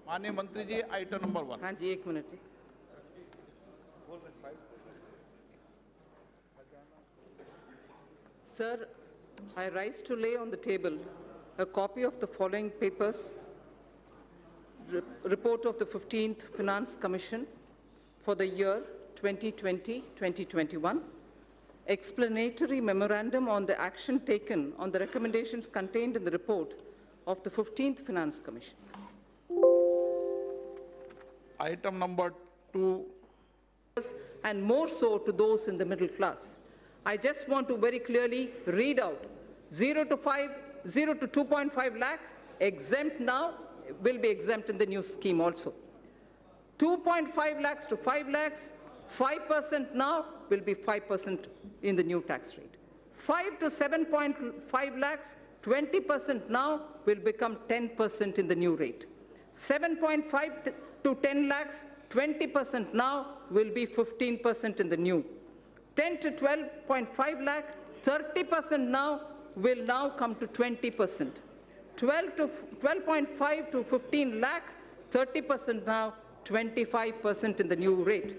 माननीय मंत्री जी, item number 1। हाँ जी, एक मिनट जी। Sir, I rise to lay on the table a copy of the following papers: report of the 15th Finance Commission for the year 2020-2021, explanatory memorandum on the action taken on the recommendations contained in the report of the 15th Finance Commission. Item number 2. And more so to those in the middle class. I just want to very clearly read out 0 to 2.5 lakh, exempt now, will be exempt in the new scheme also. 2.5 lakhs to 5 lakhs, 5% now will be 5% in the new tax rate. 5 to 7.5 lakhs, 20% now will become 10% in the new rate. 7.5 to 10 lakhs, 20% now will be 15% in the new. 10 to 12.5 lakh, 30% now will now come to 20%. 12.5 to 15 lakh, 30% now, 25% in the new rate.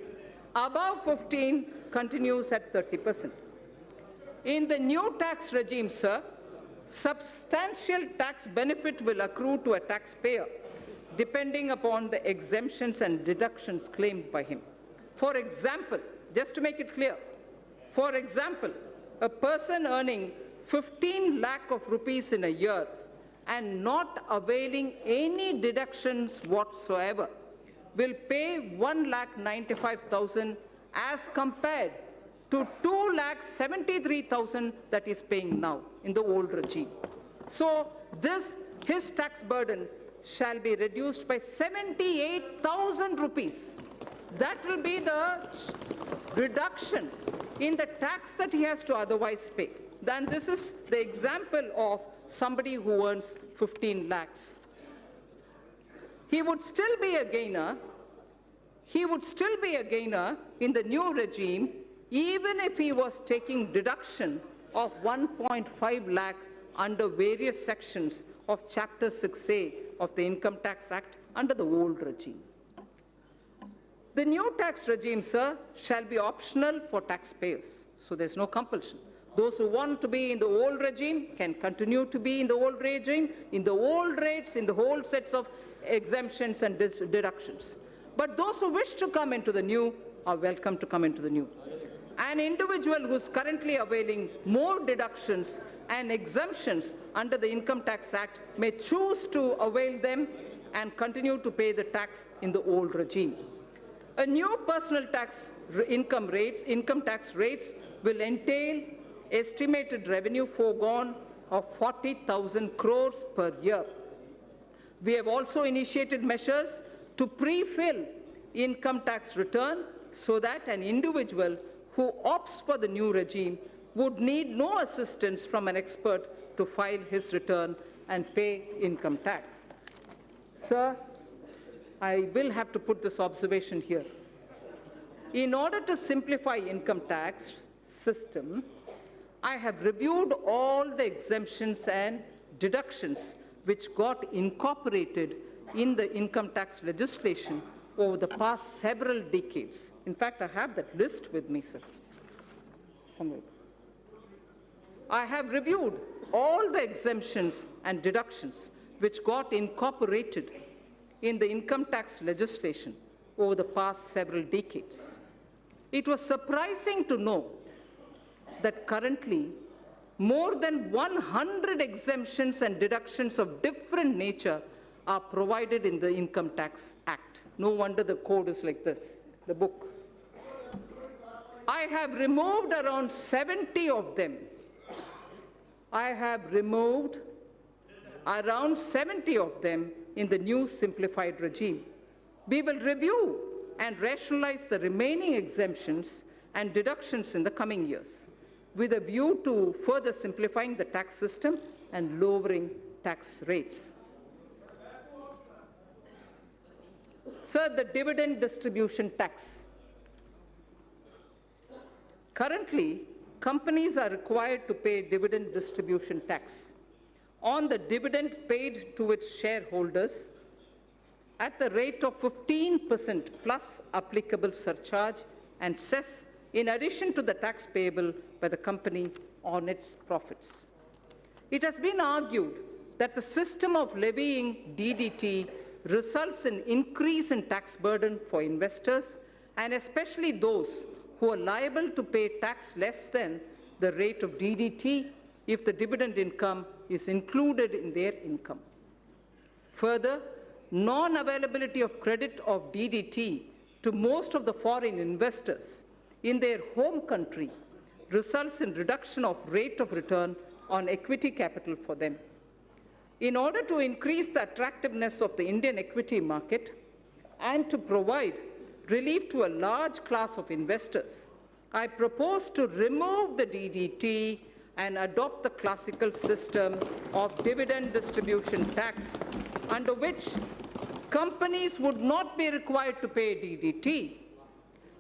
Above 15 continues at 30%. In the new tax regime, sir, substantial tax benefit will accrue to a taxpayer depending upon the exemptions and deductions claimed by him. For example, just to make it clear, for example, a person earning 15 lakh of rupees in a year and not availing any deductions whatsoever will pay 1,95,000 as compared to 2,73,000 that is paying now in the old regime. So his tax burden shall be reduced by 78,000 rupees. That will be the reduction in the tax that he has to otherwise pay. Then this is the example of somebody who earns 15 lakhs. He would still be a gainer. He would still be a gainer in the new regime, even if he was taking deduction of 1.5 lakh under various sections of Chapter 6A of the Income Tax Act under the old regime. The new tax regime, sir, shall be optional for taxpayers, so there's no compulsion. Those who want to be in the old regime can continue to be in the old regime, in the old rates, in the whole sets of exemptions and deductions. But those who wish to come into the new are welcome to come into the new. An individual who is currently availing more deductions and exemptions under the Income Tax Act may choose to avail them and continue to pay the tax in the old regime. A new personal tax income tax rates will entail estimated revenue foregone of 40,000 crores per year. We have also initiated measures to pre-fill income tax return so that an individual who opts for the new regime would need no assistance from an expert to file his return and pay income tax. Sir, I will have to put this observation here. In order to simplify income tax system, I have reviewed all the exemptions and deductions which got incorporated in the income tax legislation over the past several decades. In fact, I have that list with me, sir, somewhere. I have reviewed all the exemptions and deductions which got incorporated in the income tax legislation over the past several decades. It was surprising to know that currently more than 100 exemptions and deductions of different nature are provided in the Income Tax Act. No wonder the code is like this, the book. I have removed around 70 of them. I have removed around 70 of them in the new simplified regime. We will review and rationalize the remaining exemptions and deductions in the coming years, with a view to further simplifying the tax system and lowering tax rates. Sir, the dividend distribution tax. Currently, companies are required to pay dividend distribution tax on the dividend paid to its shareholders at the rate of 15% plus applicable surcharge and cess in addition to the tax payable by the company on its profits. It has been argued that the system of levying DDT results in increase in tax burden for investors and especially those who are liable to pay tax less than the rate of DDT if the dividend income is included in their income. Further, non-availability of credit of DDT to most of the foreign investors in their home country results in reduction of rate of return on equity capital for them. In order to increase the attractiveness of the Indian equity market and to provide relief to a large class of investors, I propose to remove the DDT and adopt the classical system of dividend distribution tax, under which companies would not be required to pay DDT.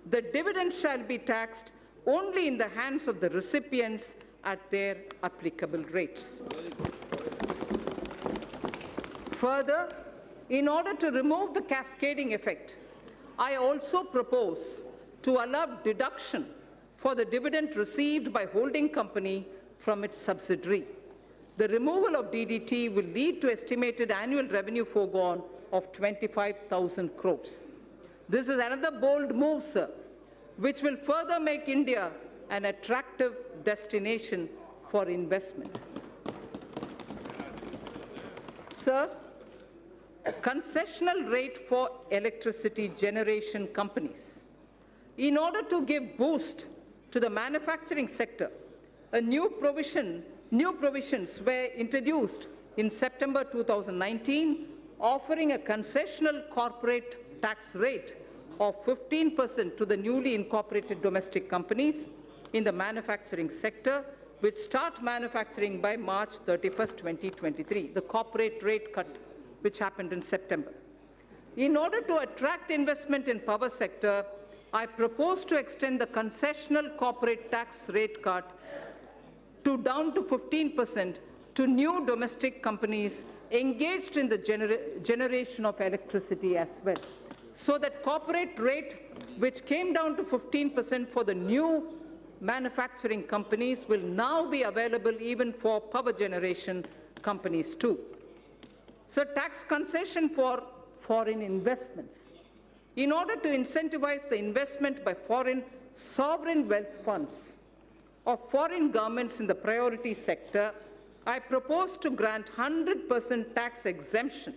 The dividend shall be taxed only in the hands of the recipients at their applicable rates. Further, in order to remove the cascading effect, I also propose to allow deduction for the dividend received by holding company from its subsidiary. The removal of DDT will lead to estimated annual revenue foregone of 25,000 crores. This is another bold move, sir, which will further make India an attractive destination for investment. Sir, concessional rate for electricity generation companies. In order to give boost to the manufacturing sector, new provisions were introduced in September 2019, offering a concessional corporate tax rate of 15% to the newly incorporated domestic companies in the manufacturing sector, which start manufacturing by March 31st, 2023, the corporate rate cut which happened in September. In order to attract investment in power sector, I propose to extend the concessional corporate tax rate cut down to 15% to new domestic companies engaged in the generation of electricity as well. So that corporate rate, which came down to 15% for the new manufacturing companies, will now be available even for power generation companies too. So tax concession for foreign investments. In order to incentivize the investment by foreign sovereign wealth funds of foreign governments in the priority sector, I propose to grant 100% tax exemption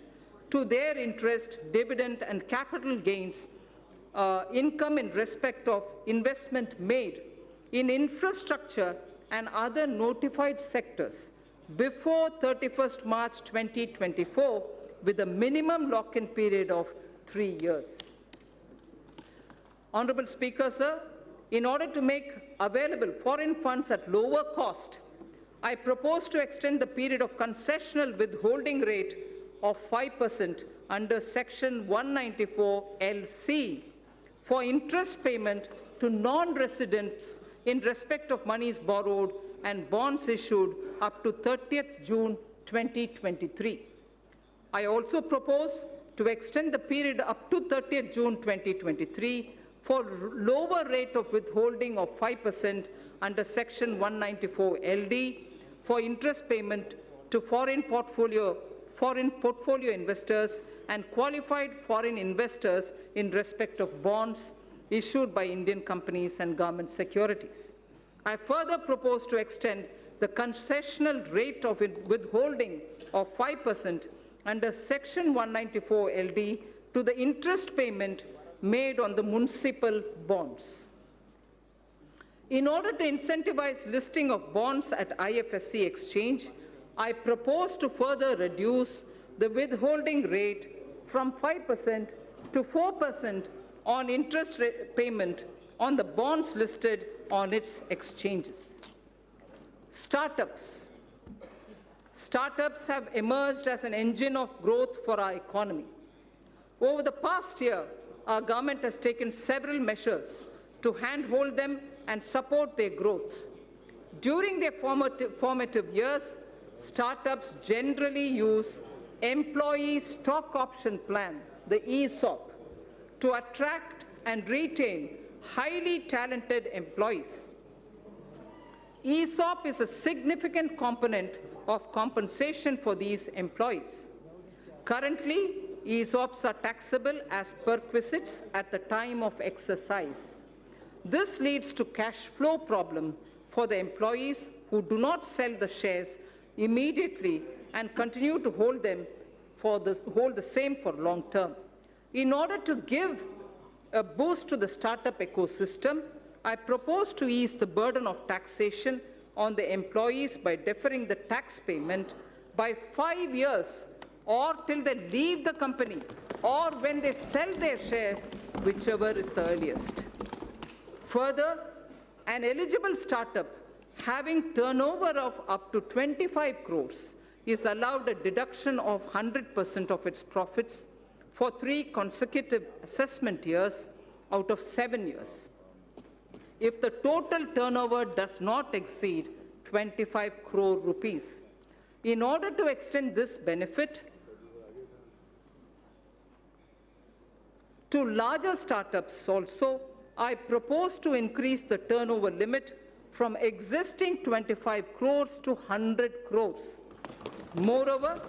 to their interest, dividend, and capital gains income in respect of investment made in infrastructure and other notified sectors before 31st March 2024 with a minimum lock-in period of 3 years. Honorable Speaker, sir, in order to make available foreign funds at lower cost, I propose to extend the period of concessional withholding rate of 5% under Section 194 LC for interest payment to non-residents in respect of monies borrowed and bonds issued up to 30th June 2023. I also propose to extend the period up to 30th June 2023 for lower rate of withholding of 5% under Section 194 LD for interest payment to foreign portfolio investors and qualified foreign investors in respect of bonds issued by Indian companies and government securities. I further propose to extend the concessional rate of withholding of 5% under Section 194 LD to the interest payment made on the municipal bonds. In order to incentivize listing of bonds at IFSC exchange, I propose to further reduce the withholding rate from 5% to 4% on interest payment on the bonds listed on its exchanges. Startups. Startups have emerged as an engine of growth for our economy. Over the past year, our government has taken several measures to handhold them and support their growth. During their formative years, startups generally use employee stock option plan the ESOP to attract and retain highly talented employees. ESOP is a significant component of compensation for these employees. Currently, ESOPs are taxable as perquisites at the time of exercise. This leads to cash flow problem for the employees who do not sell the shares immediately and continue to hold the same for long term. In order to give a boost to the startup ecosystem, I propose to ease the burden of taxation on the employees by deferring the tax payment by 5 years or till they leave the company or when they sell their shares, whichever is the earliest. Further, an eligible startup having turnover of up to 25 crores is allowed a deduction of 100% of its profits for 3 consecutive assessment years out of 7 years. If the total turnover does not exceed 25 crore rupees. In order to extend this benefit to larger startups also, I propose to increase the turnover limit from existing 25 crores to 100 crores. Moreover,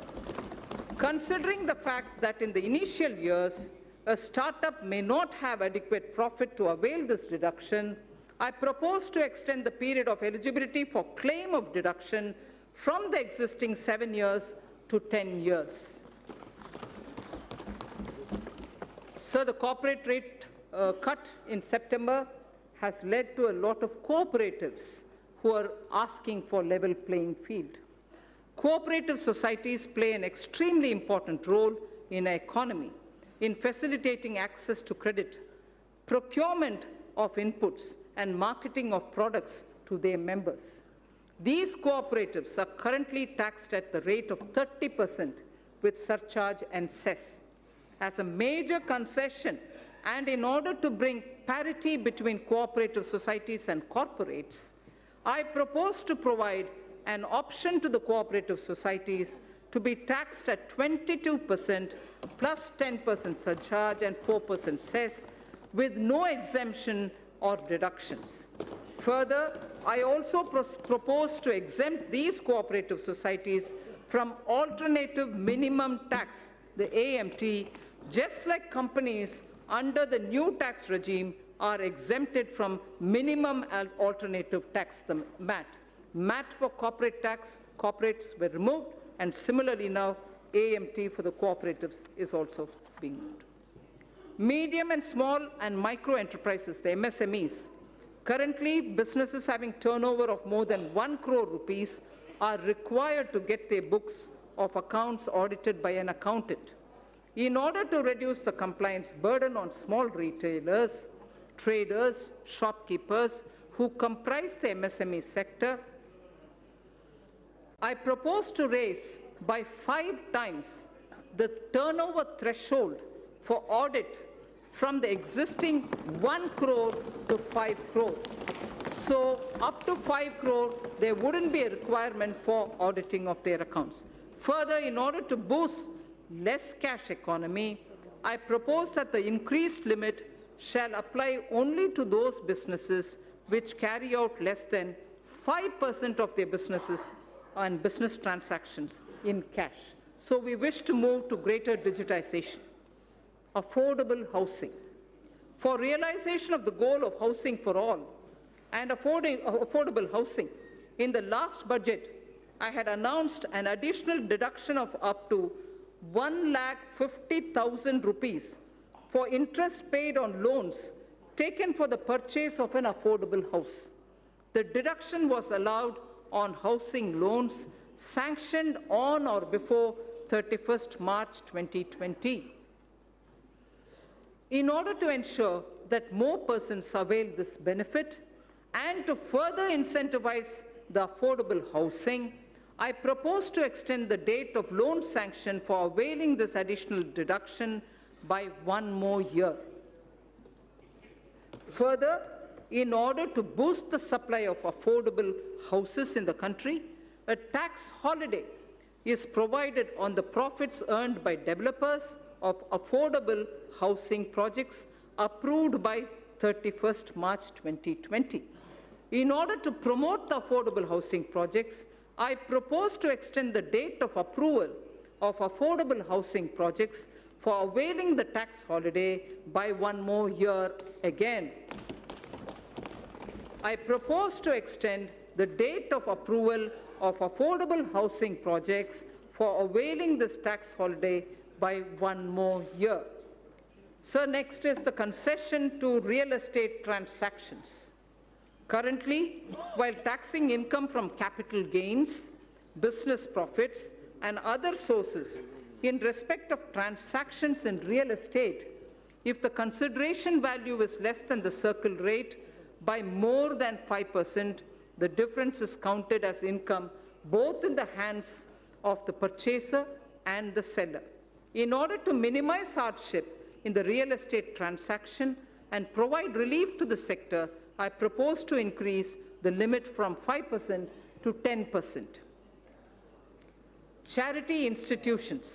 considering the fact that in the initial years, a startup may not have adequate profit to avail this deduction, I propose to extend the period of eligibility for claim of deduction from the existing 7 years to 10 years. So the corporate rate cut in September has led to a lot of cooperatives who are asking for level playing field. Cooperative societies play an extremely important role in our economy in facilitating access to credit, procurement of inputs, and marketing of products to their members. These cooperatives are currently taxed at the rate of 30% with surcharge and cess. As a major concession, and in order to bring parity between cooperative societies and corporates, I propose to provide an option to the cooperative societies to be taxed at 22% plus 10% surcharge and 4% cess with no exemption or deductions. Further, I also propose to exempt these cooperative societies from alternative minimum tax, the AMT, just like companies under the new tax regime are exempted from minimum alternative tax, the MAT. MAT for corporate tax, corporates were removed, and similarly now AMT for the cooperatives is also being moved. Medium and small and micro enterprises, the MSMEs, currently businesses having turnover of more than 1 crore rupees are required to get their books of accounts audited by an accountant. In order to reduce the compliance burden on small retailers, traders, shopkeepers who comprise the MSME sector, I propose to raise by 5 times the turnover threshold for audit from the existing 1 crore to 5 crore. So up to 5 crore, there wouldn't be a requirement for auditing of their accounts. Further, in order to boost less cash economy, I propose that the increased limit shall apply only to those businesses which carry out less than 5% of their businesses and business transactions in cash. So we wish to move to greater digitization. Affordable housing. For realization of the goal of housing for all and affordable housing, in the last budget, I had announced an additional deduction of up to 1,50,000 rupees for interest paid on loans taken for the purchase of an affordable house. The deduction was allowed on housing loans sanctioned on or before 31st March 2020. In order to ensure that more persons avail this benefit and to further incentivize the affordable housing, I propose to extend the date of loan sanction for availing this additional deduction by 1 more year. Further, in order to boost the supply of affordable houses in the country, a tax holiday is provided on the profits earned by developers of affordable housing projects approved by 31st March 2020. In order to promote the affordable housing projects, I propose to extend the date of approval of affordable housing projects for availing the tax holiday by 1 more year again. I propose to extend the date of approval of affordable housing projects for availing this tax holiday by 1 more year. Sir, next is the concession to real estate transactions. Currently, while taxing income from capital gains, business profits, and other sources in respect of transactions in real estate, if the consideration value is less than the circle rate by more than 5%, the difference is counted as income both in the hands of the purchaser and the seller. In order to minimize hardship in the real estate transaction and provide relief to the sector, I propose to increase the limit from 5% to 10%. Charity institutions.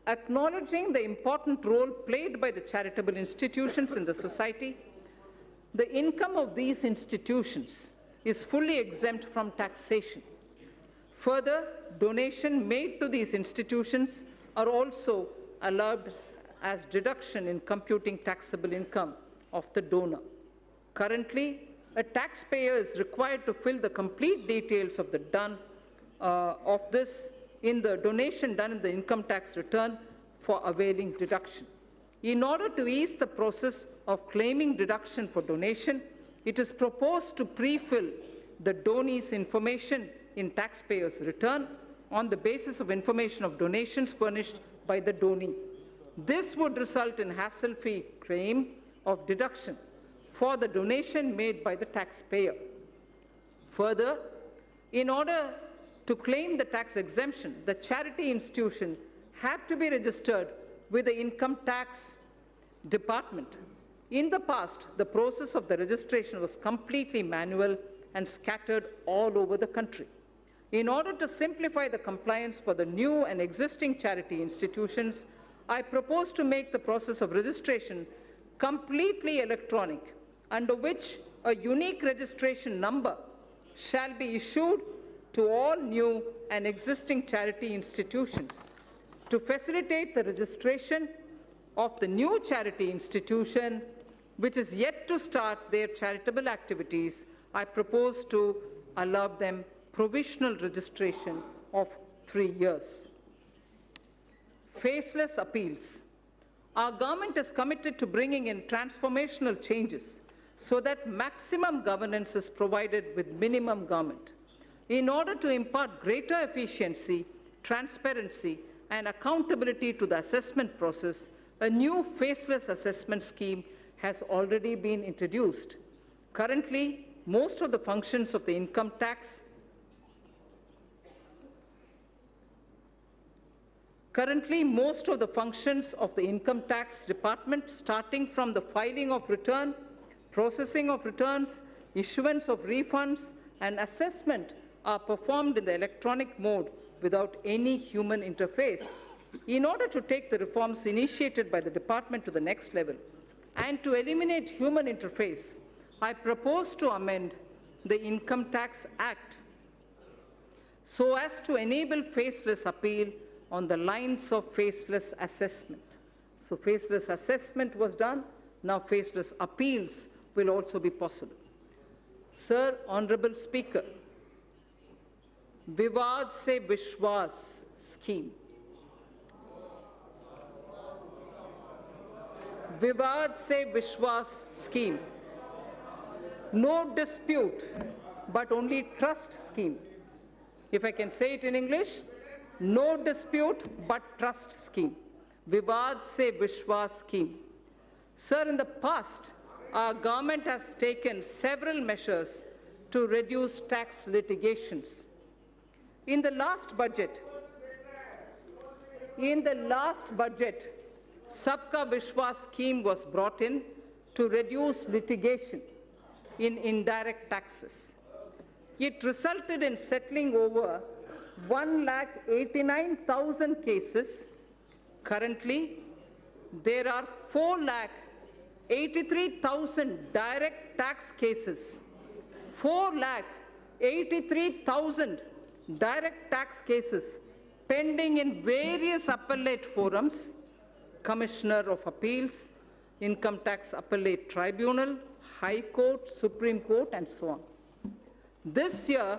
Acknowledging the important role played by the charitable institutions in the society, the income of these institutions is fully exempt from taxation. Further, donations made to these institutions are also allowed as deduction in computing taxable income of the donor. Currently, a taxpayer is required to fill the complete details of the donation done in the income tax return for availing deduction. In order to ease the process of claiming deduction for donation, it is proposed to pre-fill the donee's information in taxpayer's return on the basis of information of donations furnished by the donee. This would result in hassle-free claim of deduction for the donation made by the taxpayer. Further, in order to claim the tax exemption, the charity institution have to be registered with the income tax department. In the past, the process of the registration was completely manual and scattered all over the country. In order to simplify the compliance for the new and existing charity institutions, I propose to make the process of registration completely electronic, under which a unique registration number shall be issued to all new and existing charity institutions. To facilitate the registration of the new charity institution, which is yet to start their charitable activities, I propose to allow them provisional registration of 3 years. Faceless appeals. Our government is committed to bringing in transformational changes so that maximum governance is provided with minimum government. In order to impart greater efficiency, transparency, and accountability to the assessment process, a new faceless assessment scheme has already been introduced. Currently, most of the functions of the income tax department, starting from the filing of return, processing of returns, issuance of refunds, and assessment, are performed in the electronic mode without any human interface. In order to take the reforms initiated by the department to the next level and to eliminate human interface, I propose to amend the Income Tax Act so as to enable faceless appeal on the lines of faceless assessment. So faceless assessment was done, now faceless appeals will also be possible. Sir, Honorable Speaker, Vivad se Vishwas scheme. Vivad se Vishwas scheme. No dispute, but only trust scheme. If I can say it in English, no dispute, but trust scheme. Vivad se Vishwas scheme. Sir, in the past, our government has taken several measures to reduce tax litigations. In the last budget, Sabka Vishwas scheme was brought in to reduce litigation in indirect taxes. It resulted in settling over 1,89,000 cases. Currently, there are 4,83,000 direct tax cases. 4,83,000 direct tax cases pending in various appellate forums, Commissioner of Appeals, Income Tax Appellate Tribunal, High Court, Supreme Court, and so on. This year,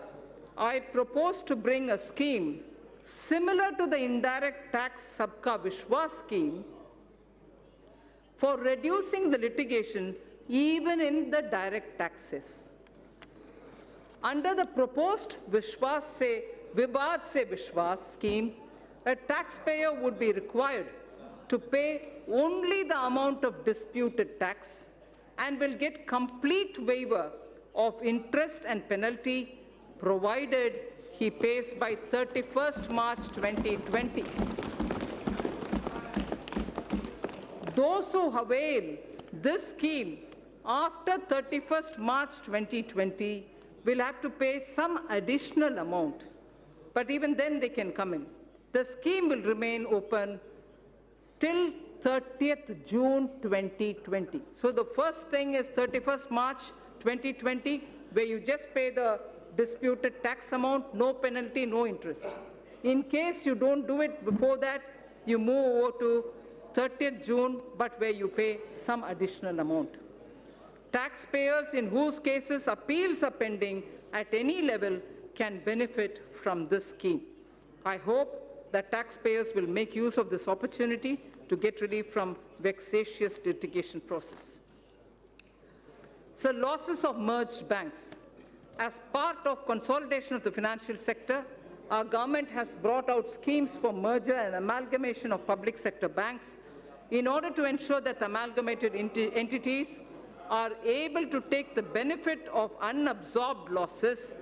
I propose to bring a scheme similar to the indirect tax Sabka Vishwas scheme for reducing the litigation even in the direct taxes. Under the proposed Vivad Se Vishwas scheme, a taxpayer would be required to pay only the amount of disputed tax and will get complete waiver of interest and penalty provided he pays by 31st March 2020. Those who avail this scheme after 31st March 2020 will have to pay some additional amount, but even then they can come in. The scheme will remain open till 30th June 2020. So the first thing is 31st March 2020, where you just pay the disputed tax amount, no penalty, no interest. In case you don't do it before that, you move over to 30th June, but where you pay some additional amount. Taxpayers in whose cases appeals are pending at any level can benefit from this scheme. I hope that taxpayers will make use of this opportunity to get relief from vexatious litigation process. So losses of merged banks. As part of consolidation of the financial sector, our government has brought out schemes for merger and amalgamation of public sector banks in order to ensure that amalgamated entities are able to take the benefit of unabsorbed losses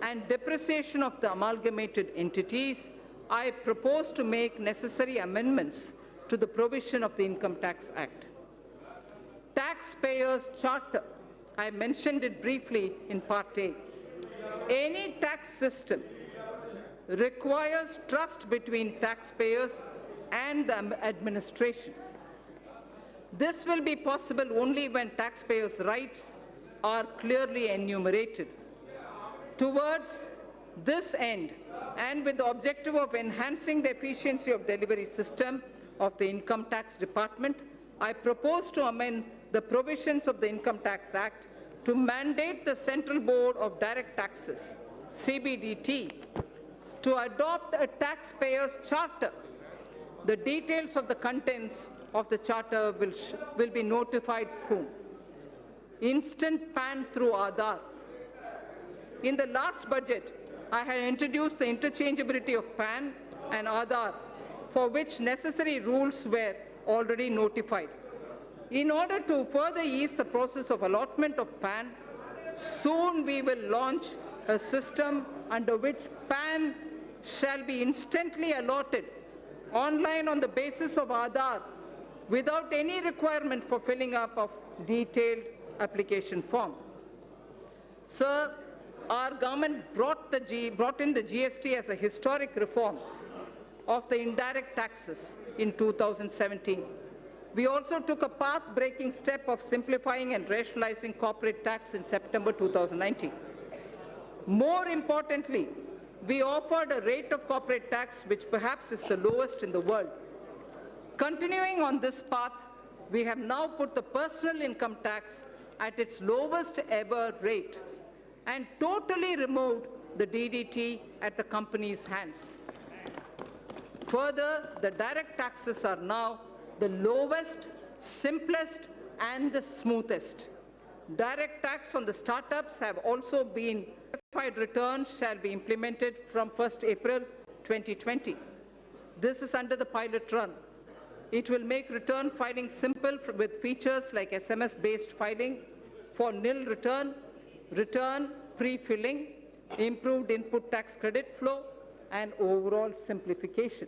and depreciation of the amalgamated entities. I propose to make necessary amendments to the provision of the Income Tax Act. Taxpayers' Charter. I mentioned it briefly in Part A. Any tax system requires trust between taxpayers and the administration. This will be possible only when taxpayers' rights are clearly enumerated. Towards this end, and with the objective of enhancing the efficiency of delivery system of the Income Tax Department, I propose to amend the provisions of the Income Tax Act to mandate the Central Board of Direct Taxes, CBDT, to adopt a taxpayer's charter. The details of the contents of the charter will be notified soon. Instant PAN through Aadhaar. In the last budget, I had introduced the interchangeability of PAN and Aadhaar, for which necessary rules were already notified. In order to further ease the process of allotment of PAN, soon we will launch a system under which PAN shall be instantly allotted online on the basis of Aadhaar without any requirement for filling up of detailed application form. Sir, our government brought in the GST as a historic reform of the indirect taxes in 2017. We also took a path-breaking step of simplifying and rationalizing corporate tax in September 2019. More importantly, we offered a rate of corporate tax which perhaps is the lowest in the world. Continuing on this path, we have now put the personal income tax at its lowest ever rate and totally removed the DDT at the company's hands. Further, the direct taxes are now the lowest, simplest, and the smoothest. Direct tax on the startups have also been verified returns shall be implemented from 1st April 2020. This is under the pilot run. It will make return filing simple with features like SMS-based filing for nil return, return pre-filling, improved input tax credit flow, and overall simplification.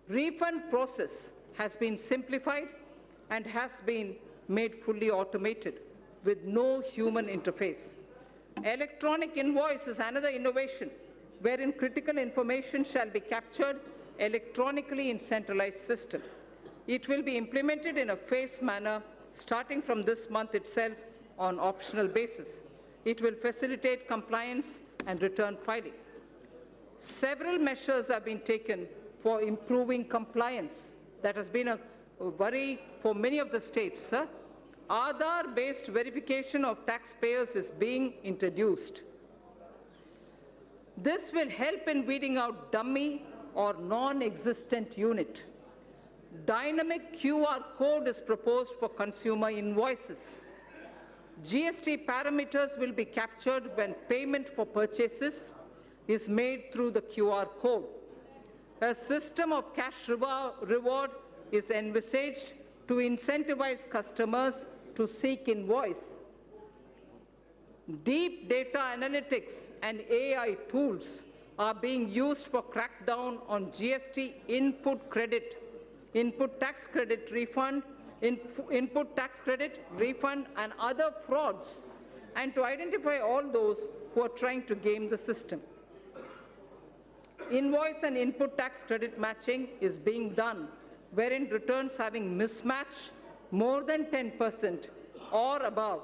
Refund process has been simplified and has been made fully automated with no human interface. Electronic invoice is another innovation wherein critical information shall be captured electronically in centralized system. It will be implemented in a phased manner starting from this month itself on optional basis. It will facilitate compliance and return filing. Several measures have been taken for improving compliance. That has been a worry for many of the states, sir. Aadhaar-based verification of taxpayers is being introduced. This will help in weeding out dummy or non-existent unit. Dynamic QR code is proposed for consumer invoices. GST parameters will be captured when payment for purchases is made through the QR code. A system of cash reward is envisaged to incentivize customers to seek invoice. Deep data analytics and AI tools are being used for crackdown on GST input tax credit refund, and other frauds, and to identify all those who are trying to game the system. Invoice and input tax credit matching is being done, wherein returns having mismatch more than 10% or above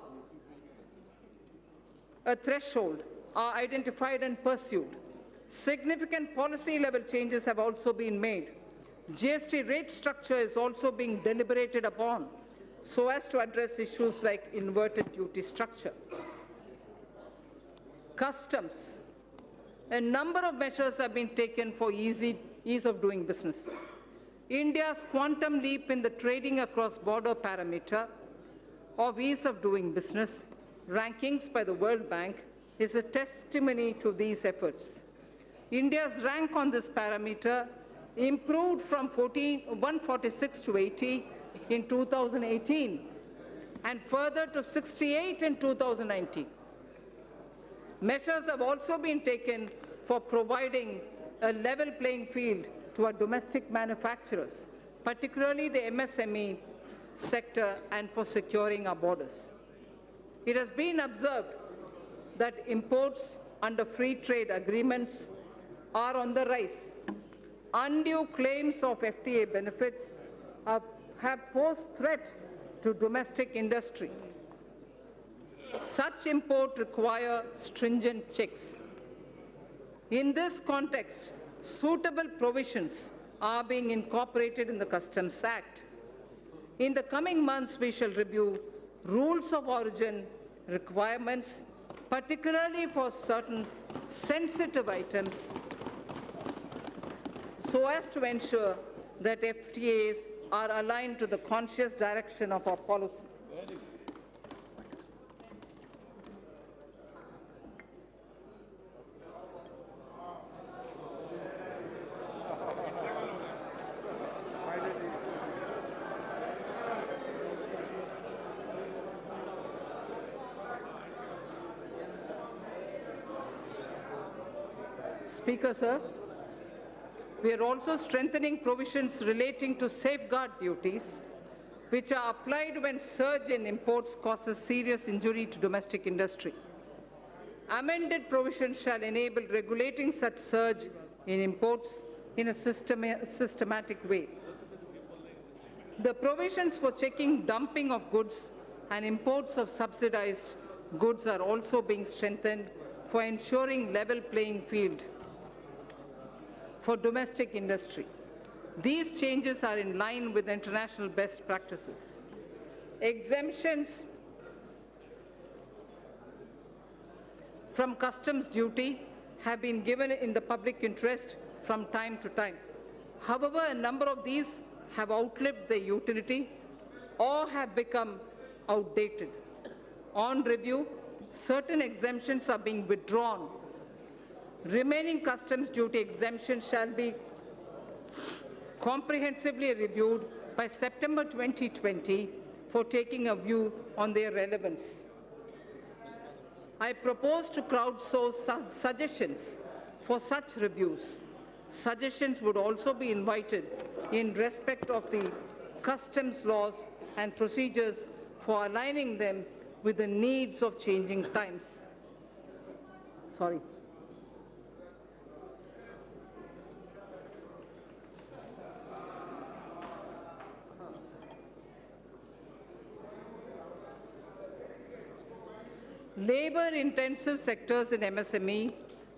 a threshold are identified and pursued. Significant policy level changes have also been made. GST rate structure is also being deliberated upon so as to address issues like inverted duty structure. Customs. A number of measures have been taken for ease of doing business. India's quantum leap in the trading across border parameter of ease of doing business rankings by the World Bank is a testimony to these efforts. India's rank on this parameter improved from 146 to 80 in 2018 and further to 68 in 2019. Measures have also been taken for providing a level playing field to our domestic manufacturers, particularly the MSME sector, and for securing our borders. It has been observed that imports under free trade agreements are on the rise. Undue claims of FTA benefits have posed threat to domestic industry. Such import require stringent checks. In this context, suitable provisions are being incorporated in the Customs Act. In the coming months, we shall review rules of origin requirements, particularly for certain sensitive items, so as to ensure that FTAs are aligned to the conscious direction of our policy. Speaker, sir, we are also strengthening provisions relating to safeguard duties, which are applied when surge in imports causes serious injury to domestic industry. Amended provisions shall enable regulating such surge in imports in a systematic way. The provisions for checking dumping of goods and imports of subsidized goods are also being strengthened for ensuring level playing field for domestic industry. These changes are in line with international best practices. Exemptions from customs duty have been given in the public interest from time to time. However, a number of these have outlived their utility or have become outdated. On review, certain exemptions are being withdrawn. Remaining customs duty exemptions shall be comprehensively reviewed by September 2020 for taking a view on their relevance. I propose to crowdsource suggestions for such reviews. Suggestions would also be invited in respect of the customs laws and procedures for aligning them with the needs of changing times. Sorry. Labor-intensive sectors in MSME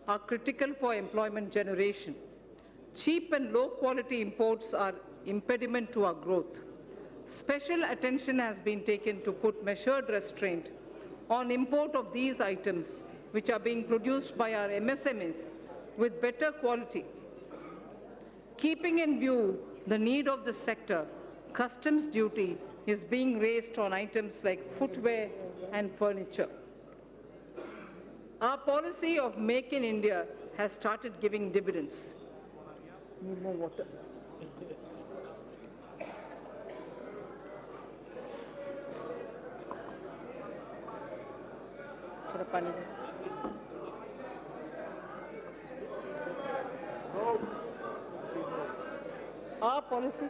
are critical for employment generation. Cheap and low-quality imports are impediment to our growth. Special attention has been taken to put measured restraint on import of these items which are being produced by our MSMEs with better quality. Keeping in view the need of the sector, customs duty is being raised on items like footwear and furniture. Our policy of Make in India has started giving dividends. Need more water. थोड़ा पानी दे। Our policy.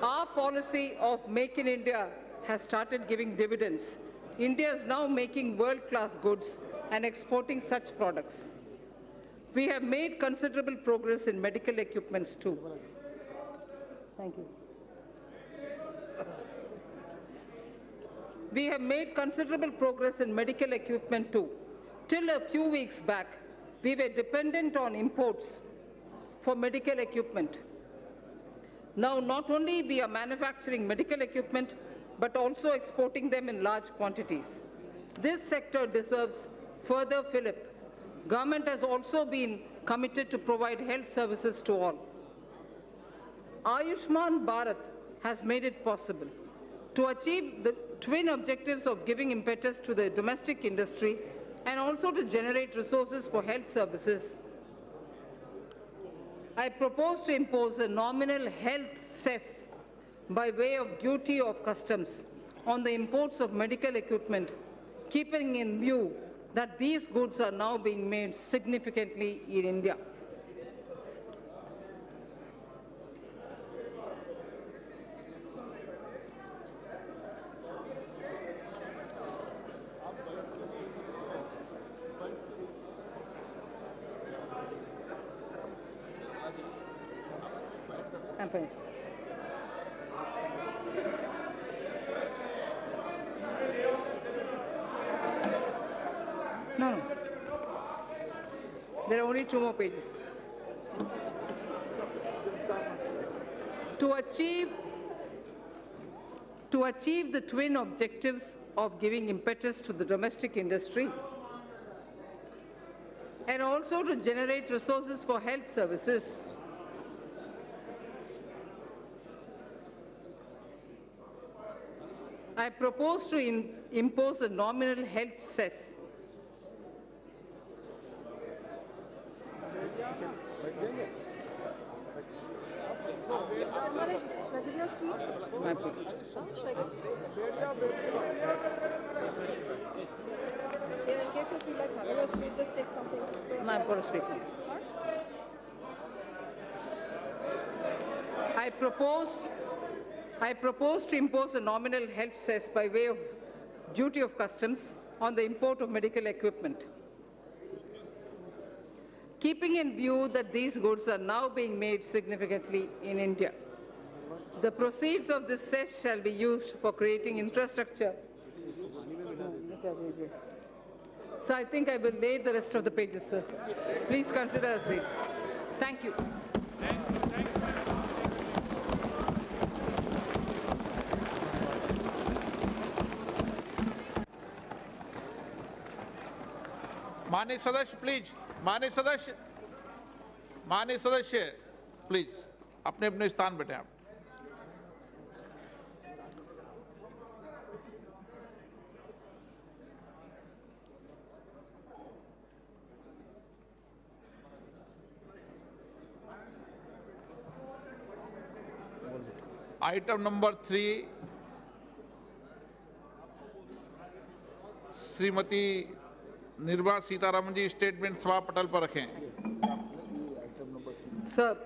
Our policy of Make in India has started giving dividends. India is now making world-class goods and exporting such products. We have made considerable progress in medical equipments too. Thank you. We have made considerable progress in medical equipment too. Till a few weeks back, we were dependent on imports for medical equipment. Now, not only we are manufacturing medical equipment, but also exporting them in large quantities. This sector deserves further fillip. Government has also been committed to provide health services to all. Ayushman Bharat has made it possible to achieve the twin objectives of giving impetus to the domestic industry and also to generate resources for health services. I propose to impose a nominal health cess by way of duty of customs on the imports of medical equipment, keeping in view that these goods are now being made significantly in India. I'm finished. No. There are only 2 more pages. To achieve the twin objectives of giving impetus to the domestic industry and also to generate resources for health services, I propose to impose a nominal health cess. My apologies. In case you feel like having a sweet, just take something. So My apologies. I propose to impose a nominal health cess by way of duty of customs on the import of medical equipment. Keeping in view that these goods are now being made significantly in India, the proceeds of this cess shall be used for creating infrastructure. So I think I will lay the rest of the pages, sir. Please consider as read. Thank you. माननीय सदस्य please, माननीय सदस्य please अपने अपने स्थान बैठे आप। Item number 3 Shrimati Nirmala Sitharaman जी statement सभा पटल पर रखें। Sir,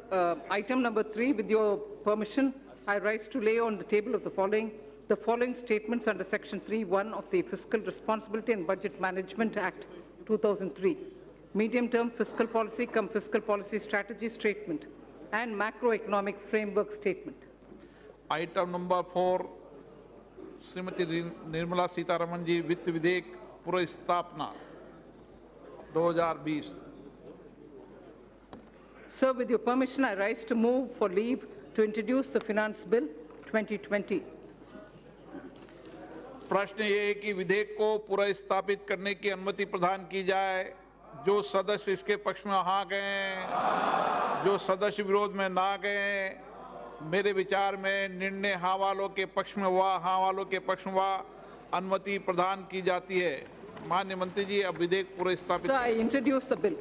item number 3, with your permission, I rise to lay on the table of the following statements under Section 3(1) of the Fiscal Responsibility and Budget Management Act 2003, medium-term fiscal policy cum fiscal policy strategy statement and macroeconomic framework statement. Item number 4 Shrimati Nirmala Sitharaman ji वित्त विधेयक पुनर्स्थापना 2020। Sir, with your permission, I rise to move for leave to introduce the Finance Bill 2020. प्रश्न ये है कि विधेयक को पुनर्स्थापित करने की अनुमति प्रदान की जाए। जो सदस्य इसके पक्ष में हाँ गए, जो सदस्य विरोध में ना गए, मेरे विचार में निर्णय हाँ वालों के पक्ष में हुआ, हाँ वालों के पक्ष में हुआ, अनुमति प्रदान की जाती है। माननीय मंत्री जी, अब विधेयक पुनर्स्थापित। Sir, I introduce the bill.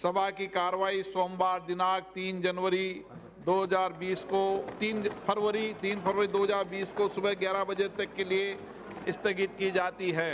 सभा की कार्रवाई सोमवार दिनांक 3 फरवरी 2020 को सुबह 11 बजे तक के लिए स्थगित की जाती है।